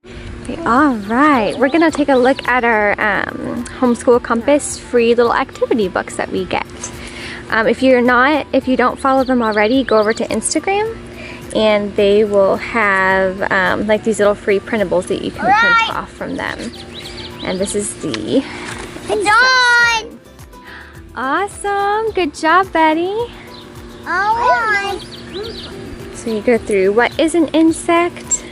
Okay, all right, we're gonna take a look at our Homeschool Compass free little activity books that we get. If you don't follow them already, go over to Instagram and they will have like these little free printables that you can print off from them. And this is the done. Awesome, good job, Betty. Alright. So you go through what is an insect,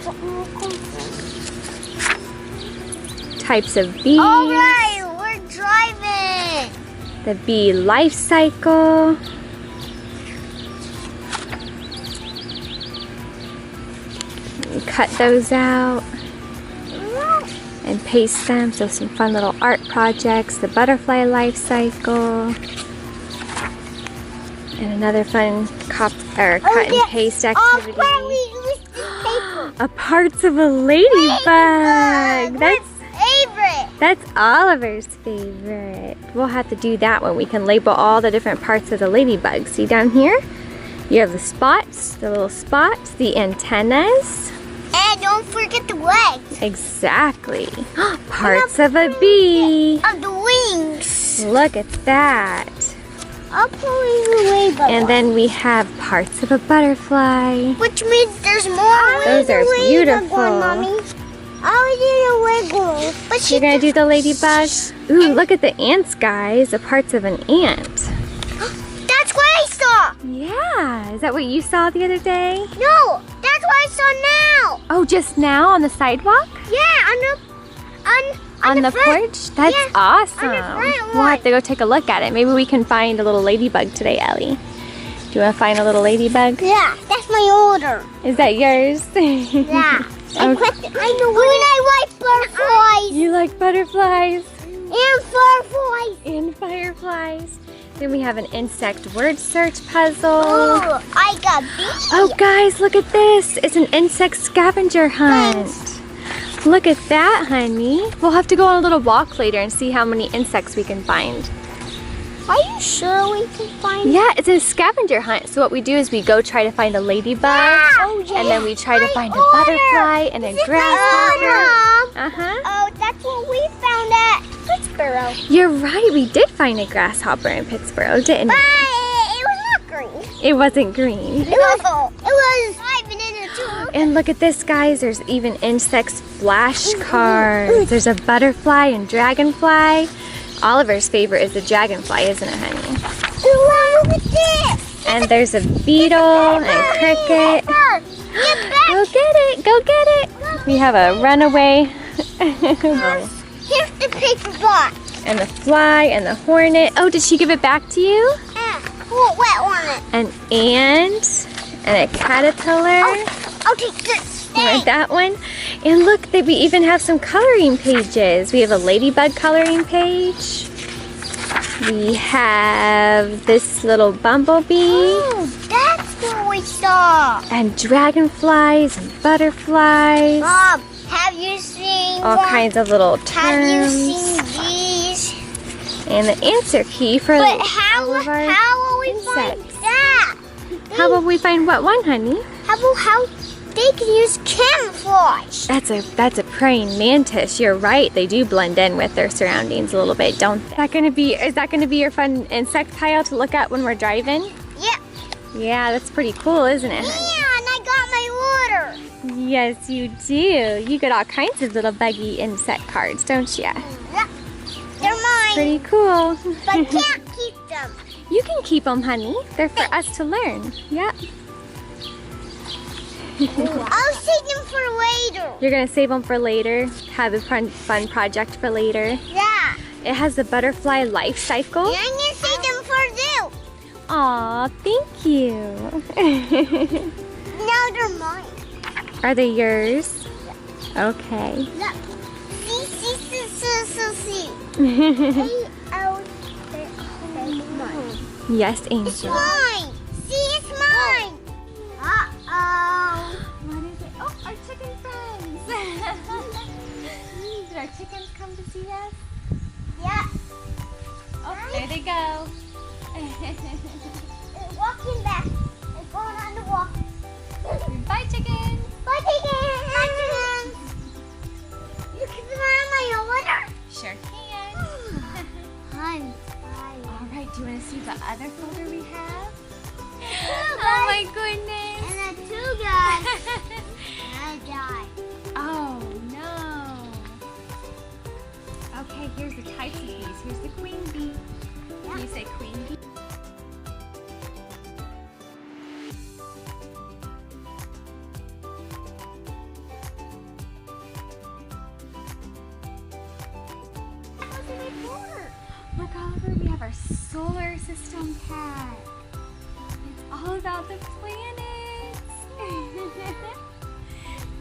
types of bees. Alright, we're driving. The bee life cycle. You cut those out and paste them. So some fun little art projects. The butterfly life cycle. And another fun cut and paste activity. A parts of a ladybug. That's Oliver's favorite. We'll have to do that one. We can label all the different parts of the ladybug. See down here? You have the spots, the little spots, the antennas. And don't forget the legs. Exactly. Parts of a bee. Of the wings. Look at that. I'll put the ladybug. And then we have parts of a butterfly. Which means there's more. Those are beautiful. Mommy. I will do the wiggle. But You're gonna do the ladybug? Ooh, look at the ants, guys. The parts of an ant. That's what I saw. Yeah, is that what you saw the other day? No, that's what I saw now. Oh, just now on the sidewalk? Yeah, On the porch? That's awesome. On the front We'll have to go take a look at it. Maybe we can find a little ladybug today, Ellie. Do you want to find a little ladybug? Yeah, that's my order. Is that yours? Yeah. Okay. I like butterflies. You like butterflies? And fireflies. And fireflies. Then we have an insect word search puzzle. Oh, I got bees. Oh, guys, look at this. It's an insect scavenger hunt. Look at that, honey. We'll have to go on a little walk later and see how many insects we can find. Are you sure we can find? Yeah, it's a scavenger hunt. So what we do is we go try to find a ladybug, and then we try to find a butterfly and a grasshopper. Oh, that's what we found at Pittsburgh. You're right. We did find a grasshopper in Pittsburgh, didn't we? But it was not green. It wasn't green. It was 5 and then a 2. And look at this, guys. There's even insects flashcards. There's a butterfly and dragonfly. Oliver's favorite is the dragonfly, isn't it, honey? Look at this. And there's a beetle and cricket. Go get it. Go get it. We have a runaway. Here's the paper box. And the fly and the hornet. Oh, did she give it back to you? Put wet on it. An ant and a caterpillar. I'll take this. Like that one. And look, we even have some coloring pages. We have a ladybug coloring page. We have this little bumblebee. Oh, that's what we saw. And dragonflies and butterflies. Mom, have you seen all kinds of little terms. Have you seen these? And the answer key for but all of our how will we insects. find that? How will we find what one, honey? How they can use camouflage. That's a praying mantis. You're right. They do blend in with their surroundings a little bit, don't they? Is that gonna be your fun insect pile to look at when we're driving? Yep. Yeah, that's pretty cool, isn't it? Yeah, and I got my order. Yes, you do. You get all kinds of little buggy insect cards, don't you? Yep. They're mine. Pretty cool. But I can't keep them. You can keep them, honey. They're for us to learn. Yep. I'll save them for later. You're gonna save them for later? Have a fun project for later? Yeah. It has the butterfly life cycle. And I'm gonna save them for you. Aw, thank you. Now they're mine. Are they yours? Okay. Look. See. Yes, Angel. It's mine. See, it's mine. Uh-oh. What is it? Oh, our chicken friends. Did our chickens come to see us? Yeah. Oh, there they go. They're walking back. They're going on the walk. Bye, chickens. Bye, chickens. Bye, chickens. other folder we have? Oh my goodness. And the 2 guys. And I died. Oh no. Okay, here's the types of bees. Here's the queen bee. Can you say queen bee? Look, Oliver, we have our solar system pack. It's all about the planets.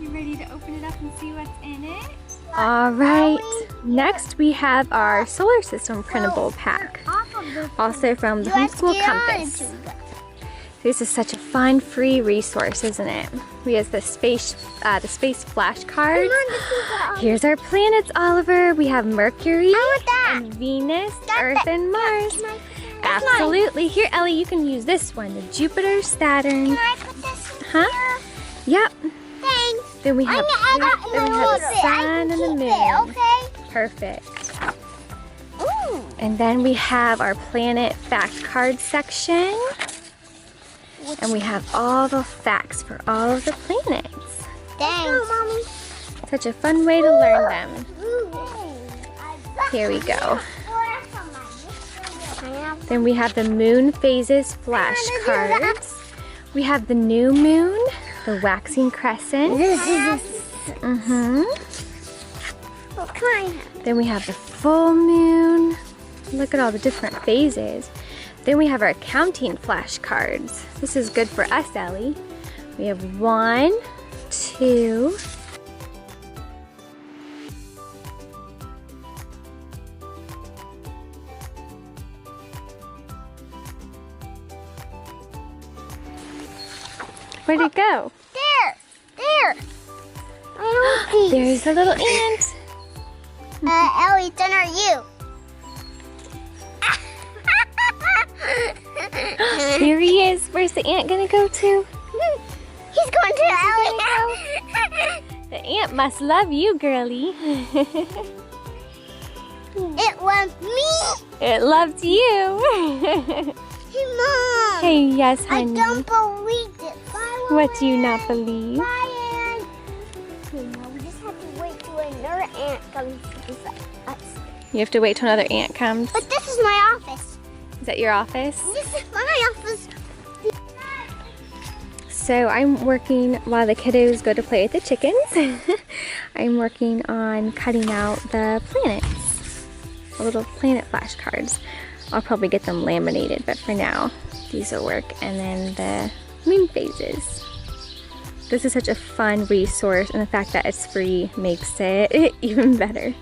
You ready to open it up and see what's in it? All right, next we have our solar system printable pack, also from the Homeschool Compass. This is such a fun, free resource, isn't it? We have the space flashcards. Here's our planets, Oliver. We have Mercury and Venus, Earth, and Mars. Absolutely. Here, Ellie, you can use this one, the Jupiter, Saturn. Can I put this in Huh? Yep. Thanks. Then we have the sun and the moon. Okay. Perfect. Ooh. And then we have our planet fact card section. And we have all the facts for all of the planets. Thanks, Mommy. Such a fun way to learn them. Here we go. Then we have the moon phases flashcards. We have the new moon, the waxing crescent. Then we have the full moon. Look at all the different phases. Then we have our counting flashcards. This is good for us, Ellie. We have 1, 2, where'd it go? There. I don't see. There's a little ant. Ellie, then are you? Here he is. Where's the ant gonna go to? He's going to Ellie. The ant must love you, girlie. It loves me. It loves you. Hey, Mom. Hey, yes, honey. I don't believe it. Bye, What do you Ant. not believe? Bye, Ant. Okay, now we just have to wait till another ant comes to visit us. You have to wait till another ant comes. But this is my office. Is that your office? This is my office. So I'm working while the kiddos go to play with the chickens. I'm working on cutting out the planets, the little planet flashcards. I'll probably get them laminated, but for now, these will work. And then the moon phases. This is such a fun resource, and the fact that it's free makes it even better.